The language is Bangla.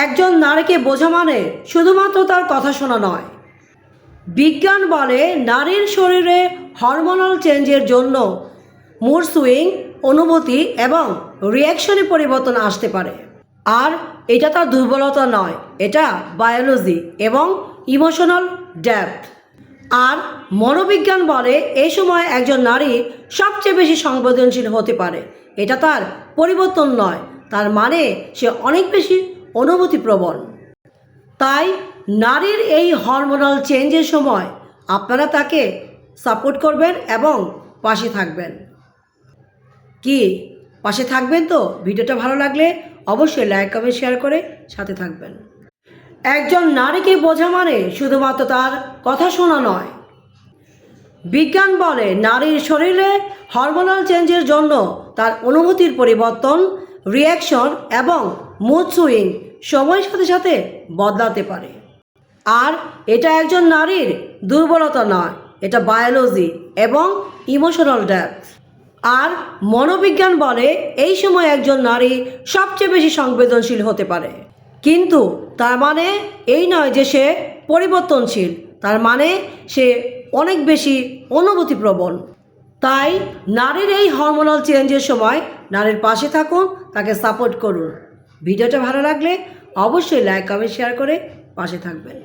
একজন নারীকে বোঝা মানে শুধুমাত্র তার কথা শোনা নয়। বিজ্ঞান বলে নারীর শরীরে হরমোনাল চেঞ্জের জন্য মুড সুইং, অনুভূতি এবং রিয়াকশনে পরিবর্তন আসতে পারে। আর এটা তার দুর্বলতা নয়, এটা বায়োলজি এবং ইমোশনাল ডেপথ। আর মনোবিজ্ঞান বলে এই সময় একজন নারী সবচেয়ে বেশি সংবেদনশীল হতে পারে। এটা তার পরিবর্তন নয়, তার মানে সে অনেক বেশি অনুভূতিপ্রবণ। তাই নারীর এই হরমোনাল চেঞ্জের সময় আপনারা তাকে সাপোর্ট করবেন এবং পাশে থাকবেন। কি পাশে থাকবেন তো? ভিডিওটা ভালো লাগলে অবশ্যই লাইক, কমেন্ট, শেয়ার করে সাথে থাকবেন। একজন নারীকে বোঝা মানে শুধুমাত্র তার কথা শোনা নয়। বিজ্ঞান বলে নারীর শরীরে হরমোনাল চেঞ্জের জন্য তার অনুভূতির পরিবর্তন, রিয়াকশন এবং মুড সুইং সময়ের সাথে সাথে বদলাতে পারে। আর এটা একজন নারীর দুর্বলতা নয়, এটা বায়োলজি এবং ইমোশনাল ডেপথ। আর মনোবিজ্ঞান বলে এই সময় একজন নারী সবচেয়ে বেশি সংবেদনশীল হতে পারে। কিন্তু তার মানে এই নয় যে সে পরিবর্তনশীল, তার মানে সে অনেক বেশি অনুভূতিপ্রবণ। তাই নারীর এই হরমোনাল চেঞ্জের সময় নারীর পাশে থাকুন, তাকে সাপোর্ট করুন। ভিডিওটা ভালো লাগলে অবশ্যই লাইক, কমেন্ট, শেয়ার করে পাশে থাকবেন।